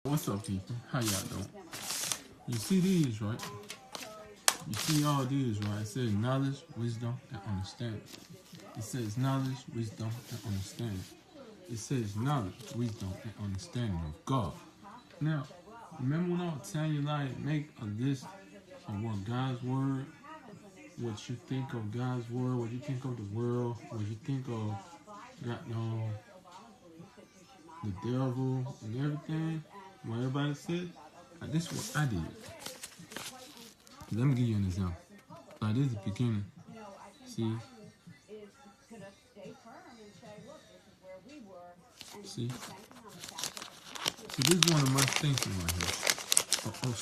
What's up, people? How y'all doing? You see these, right? You see all these, right? It says knowledge, wisdom, and understanding. It says knowledge, wisdom, and understanding. It says knowledge, wisdom, and understanding of God. Now, remember when I was telling you, like, make a list of what God's word, what you think of God's word, what you think of the world, what you think of God, the devil, and everything, what everybody said. Like, this is what I did. Let me give you an example. Like, this is the beginning. See? See? So this is one of my thinking right here.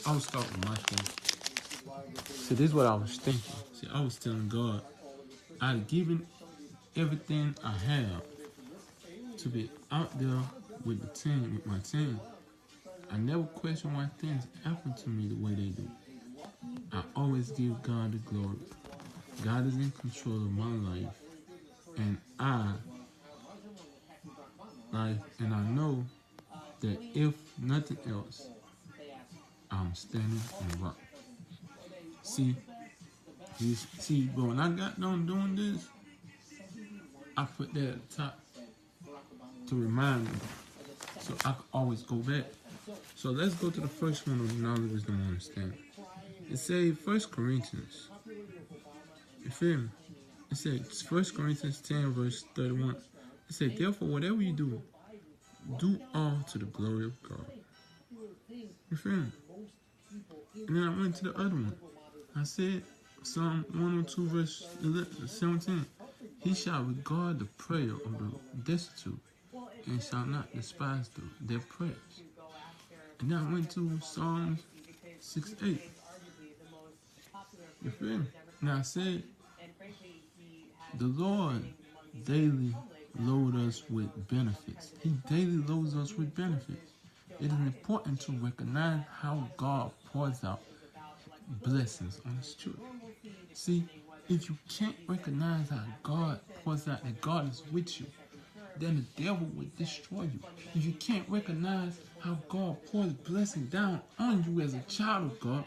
I'll start with my thinking. So this is what I was thinking. See, I was telling God, I'd given everything I have to be out there with the team, with my team. I never question why things happen to me the way they do. I always give God the glory. God is in control of my life, and I know that if nothing else, I'm standing on the rock. See, but when I got done doing this, I put that at the top to remind me, so I can always go back. So let's go to the first one of knowledge, wisdom, and understanding. It says 1 Corinthians. You feel me? It says 1 Corinthians 10 verse 31. It says, therefore, whatever you do, do all to the glory of God. You feel me? And then I went to the other one. I said, Psalm 102 verse 17. He shall regard the prayer of the destitute and shall not despise their prayers. And then I went to Psalms 6:8. You feel me? Now I said, the Lord daily loads us with benefits. He daily loads us with benefits. It is important to recognize how God pours out blessings on His children. See, if you can't recognize how God pours out, that God is with you, then the devil will destroy you. If you can't recognize how God pours blessing down on you as a child of God,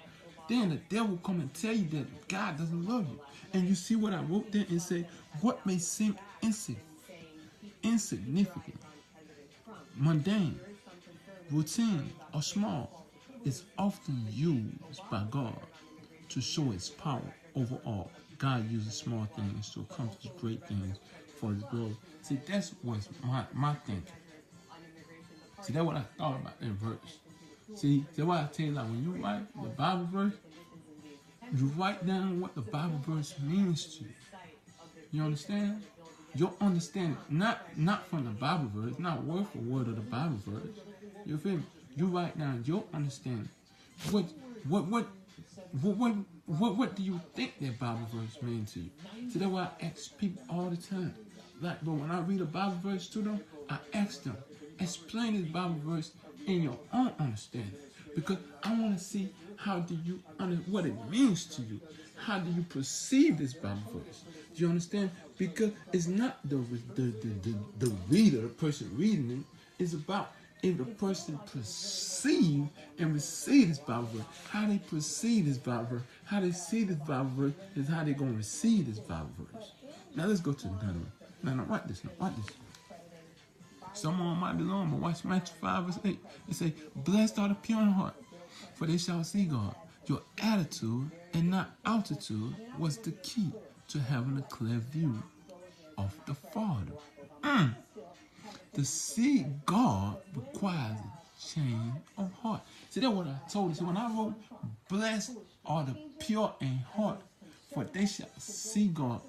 then the devil will come and tell you that God doesn't love you. And you see what I wrote there and say, what may seem insignificant, mundane, routine, or small is often used by God to show His power over all. God uses small things to accomplish great things for His glory. See, that's what's my thinking. See, that's what I thought about that verse. See, that's why I tell you, like, when you write the Bible verse, you write down what the Bible verse means to you. You understand? You'll understand not from the Bible verse, not word for word of the Bible verse. You feel me? You write down your understanding. What do you think that Bible verse means to you? See, that's why I ask people all the time. Like, but when I read a Bible verse to them, I ask them, explain this Bible verse in your own understanding. Because I want to see how do you what it means to you. How do you perceive this Bible verse? Do you understand? Because it's not the reader, the person reading it. It's about if the person perceive and receive this Bible verse. How they perceive this Bible verse, how they see this Bible verse, is how they're going to receive this Bible verse. Now let's go to another one. Now write this. Someone might be long, but watch Matthew 5 verse 8. It says, blessed are the pure in heart, for they shall see God. Your attitude and not altitude was the key to having a clear view of the Father. To see God requires a change of heart. See, that's what I told you. So when I wrote, blessed are the pure in heart, for they shall see God.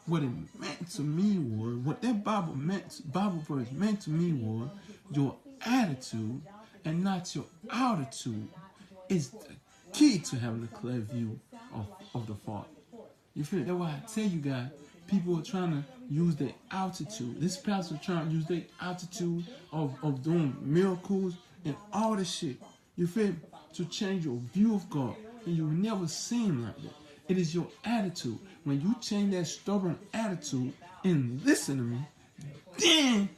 What it meant to me was, what that Bible verse meant to me was, your attitude and not your altitude is the key to having a clear view of the Father. You feel? That's why I tell you guys, people are trying to use their altitude. This pastor is trying to use their altitude of doing miracles and all this shit. You feel? To change your view of God. And you never see Him like that. It is your attitude. When you change that stubborn attitude and listen to me, then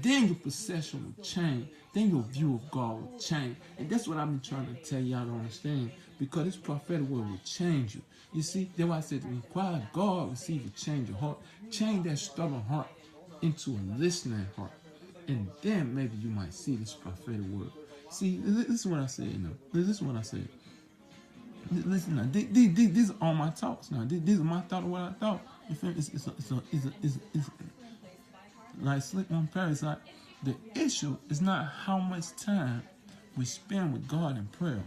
then your perception will change. Then your view of God will change. And that's what I've been trying to tell y'all to understand. Because this prophetic word will change you. You see, that's why I said to inquire God will see if you change your heart. Change that stubborn heart into a listening heart. And then maybe you might see this prophetic word. See, this is what I said now. This is what I said. Listen now, these are all my thoughts now. These are my thoughts of what I thought. You feel me? It's like Slick on Paris. Like, the issue is not how much time we spend with God in prayer,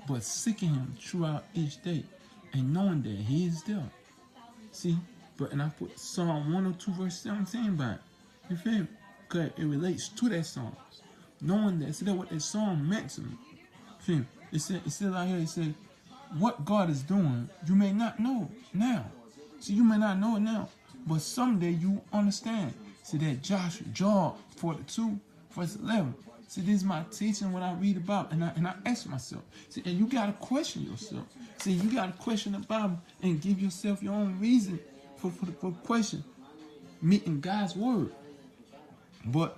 but seeking Him throughout each day and knowing that He is there. See, and I put Psalm 102 verse 17 by it. You feel me? Because it relates to that song. Knowing that, see, that's what that song meant to me. You feel me? It said right here, it said, what God is doing, you may not know now. See, you may not know it now, but someday you understand. See, that Job 42, verse 11. See, this is my teaching, what I read about, and I ask myself. See, and you got to question yourself. See, you got to question the Bible and give yourself your own reason for question, meeting God's word. But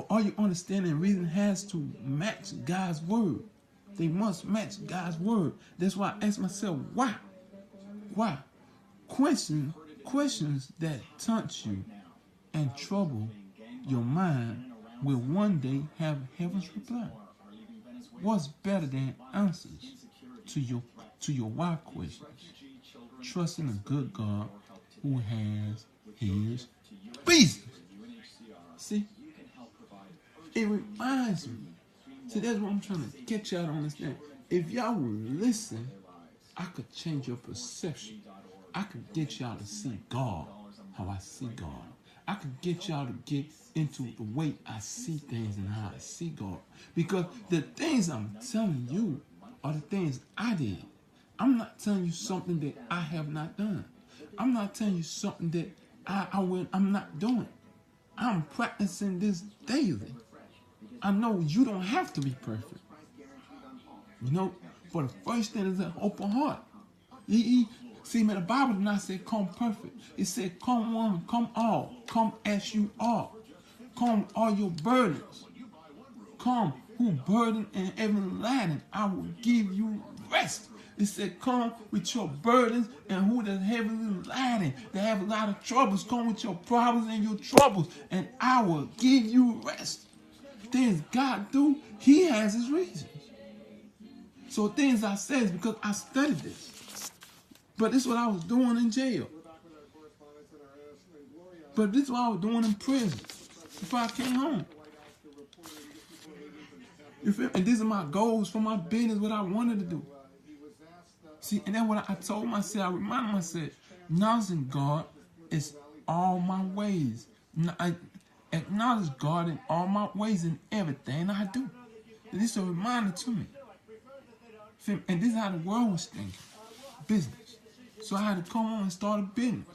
all your understanding and reason has to match God's word. They must match God's word. That's why I ask myself, why? Why? Questions that taunt you and trouble your mind will one day have heaven's reply. What's better than answers to your why questions? Trusting a good God who has His reasons. See, it reminds me. See, that's what I'm trying to get y'all to understand. If y'all would listen, I could change your perception. I could get y'all to see God how I see God. I could get y'all to get into the way I see things and how I see God. Because the things I'm telling you are the things I did. I'm not telling you something that I have not done. I'm not telling you something that I'm not doing. I'm practicing this daily. I know you don't have to be perfect. You know, but the first thing is an open heart. See, man, the Bible did not say come perfect. It said come one, come all. Come as you are. Come all your burdens. Come who burden and heavy laden. I will give you rest. It said come with your burdens and who that's heavily laden. They have a lot of troubles. Come with your problems and your troubles. And I will give you rest. Things God do, He has His reasons. So things I say is because I studied this. But this is what I was doing in jail. But this is what I was doing in prison before I came home. You feel me? And these are my goals for my business, what I wanted to do. See, and then what I told myself, I reminded myself, acknowledging God is all my ways. I acknowledge God in all my ways in everything I do. And this is a reminder to me. And this is how the world was thinking. Business. So I had to come on and start a business.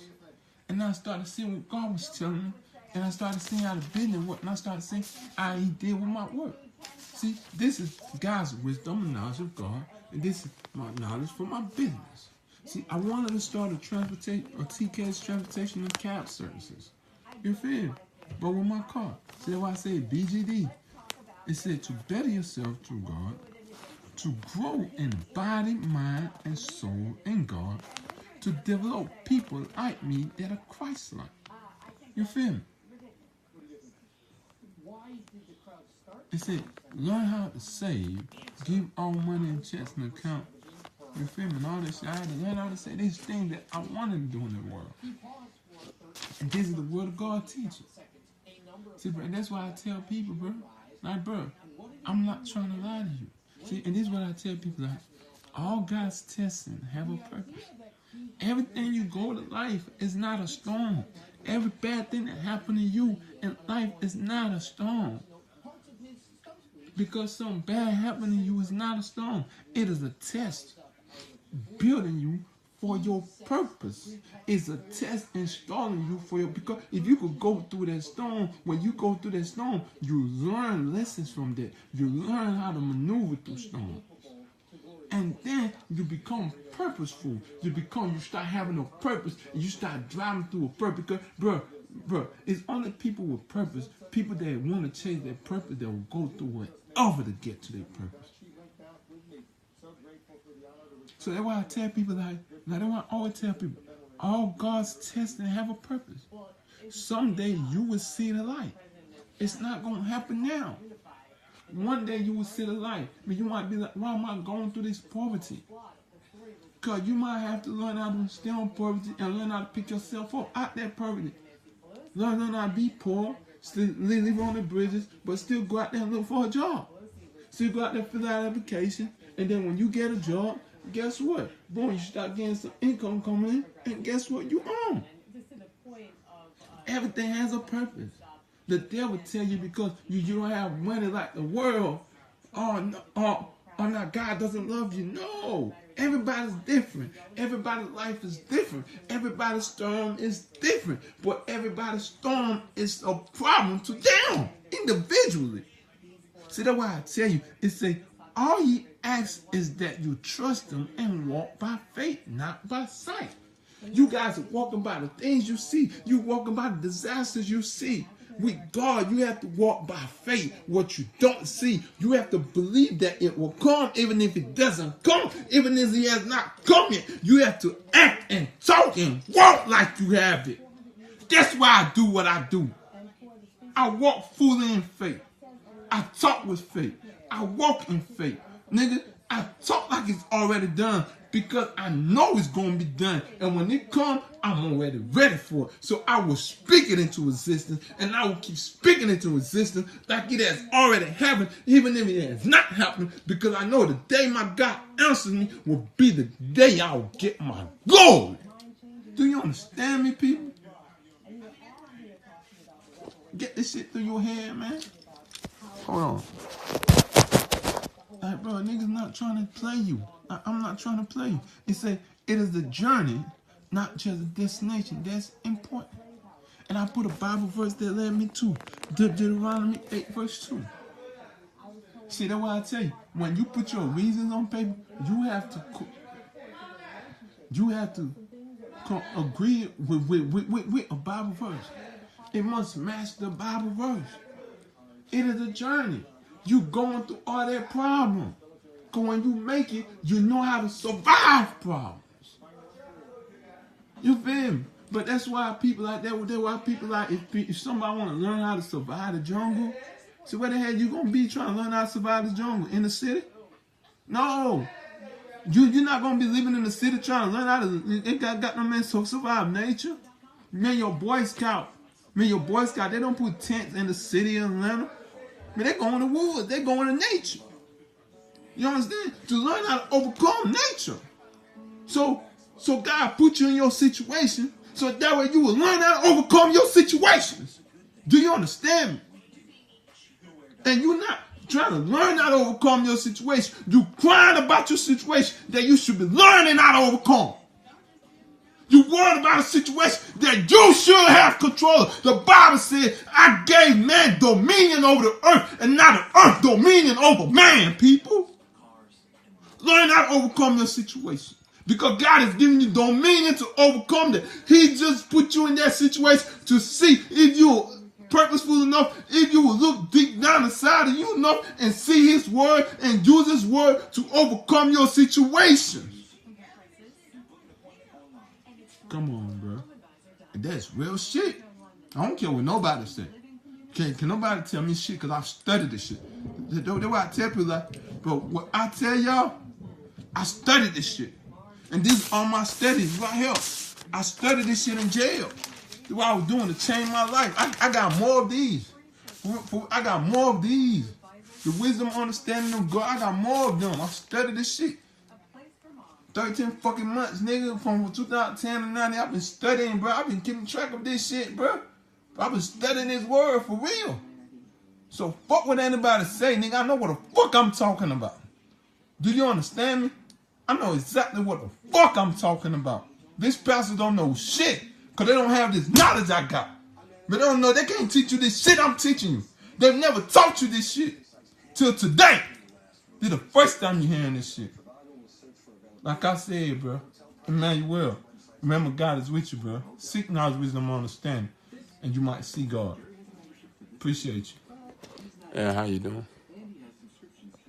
And I started seeing what God was telling me. And I started seeing how the business worked. And I started seeing how He did with my work. See, this is God's wisdom and knowledge of God. And this is my knowledge for my business. See, I wanted to start a TK's transportation and cab services. You feel me? But with my car. See, that's why I say BGD. It said to better yourself through God, to grow in body, mind, and soul in God, to develop people like me that are Christ-like. You feel me? It said, learn how to save, give all money in checks and account. You feel me? And all this shit. I had to learn how to say these things that I wanted to do in the world. And this is the word of God teaching. See, bro, and that's why I tell people, bro. Like, bro, I'm not trying to lie to you. See, and this is what I tell people, like, all God's testing have a purpose. Everything you go to life is not a storm. Every bad thing that happened to you in life is not a storm. Because something bad happened to you is not a storm. It is a test building you for your purpose. It's a test installing you for your, because if you could go through that storm, when you go through that storm, you learn lessons from that. You learn how to maneuver through storms. And then you become purposeful. You start having a purpose, and you start driving through a purpose. Because, bro, Bro, it's only people with purpose, people that want to chase their purpose, that will go through whatever to get to their purpose. So that's why I tell people, that's why I always tell people, all God's testing have a purpose. Someday you will see the light. It's not going to happen now. One day you will see the light. But you might be like, why am I going through this poverty? Because you might have to learn how to stay on poverty and learn how to pick yourself up out that poverty. Learn how to be poor, still live on the bridges, but still go out there and look for a job. Still go out there, fill out an application, and then when you get a job, guess what? Boom, you start getting some income coming in, and guess what? You own. Everything has a purpose. The devil tell you because you don't have money like the world. Oh, no, God doesn't love you. No. Everybody's different. Everybody's life is different. Everybody's storm is different. But everybody's storm is a problem to them individually. See, that's why I tell you, all he asks is that you trust him and walk by faith, not by sight. You guys are walking by the things you see. You walking by the disasters you see. With God, you have to walk by faith. What you don't see, you have to believe that it will come, even if it doesn't come, even if it has not come yet. You have to act and talk and walk like you have it. That's why I do what I do. I walk fully in faith. I talk with faith. I walk in faith. Nigga, I talk like it's already done because I know it's going to be done. And when it comes, I'm already ready for it. So I will speak it into existence, and I will keep speaking it into existence like it has already happened, even if it has not happened, because I know the day my God answers me will be the day I will get my glory. Do you understand me, people? Get this shit through your head, man. Hold on. Like, bro, niggas not trying to play you. I'm not trying to play you. It say it is the journey, not just a destination. That's important. And I put a Bible verse that led me to Deuteronomy 8 verse 2. See, that's why I tell you, when you put your reasons on paper, you have to agree with a Bible verse. It must match the Bible verse. It is a journey. You going through all that problem. Because when you make it, you know how to survive problems. You feel me? But that's why people like that, that's why people like, if somebody want to learn how to survive the jungle, so where the hell you going to be trying to learn how to survive the jungle? In the city? No. You're not going to be living in the city trying to learn how to, they got no man to survive nature. Man, your Boy Scout, they don't put tents in the city of Atlanta. Man, they go in the woods. They go into nature. You understand? To learn how to overcome nature. So God put you in your situation so that way you will learn how to overcome your situations. Do you understand me? And you're not trying to learn how to overcome your situation. You're crying about your situation that you should be learning how to overcome. You worried about a situation that you should have control of. The Bible said, I gave man dominion over the earth and not the earth dominion over man, people. Learn how to overcome your situation. Because God has given you dominion to overcome that. He just put you in that situation to see if you're purposeful enough, if you will look deep down inside of you enough and see his word and use his word to overcome your situation. Come on, bro. That's real shit. I don't care what nobody say. Can nobody tell me shit? Because I've studied this shit. That's why I tell people, like, bro, what I tell y'all, I studied this shit. And this is all my studies right here. I studied this shit in jail. That's what I was doing to change my life. I got more of these. I got more of these. The wisdom, understanding of God, I got more of them. I studied this shit. 13 fucking months, nigga, from 2010 to 90. I've been studying, bro. I've been keeping track of this shit, bro. I've been studying this word for real. So fuck what anybody say, nigga. I know what the fuck I'm talking about. Do you understand me? I know exactly what the fuck I'm talking about. This pastor don't know shit, because they don't have this knowledge I got. But they don't know, they can't teach you this shit I'm teaching you. They've never taught you this shit. Till today. This is the first time you're hearing this shit. Like I said, bro, Emmanuel, remember God is with you, bro. Seek knowledge, wisdom, understanding. and you might see God. Appreciate you. Yeah, how you doing?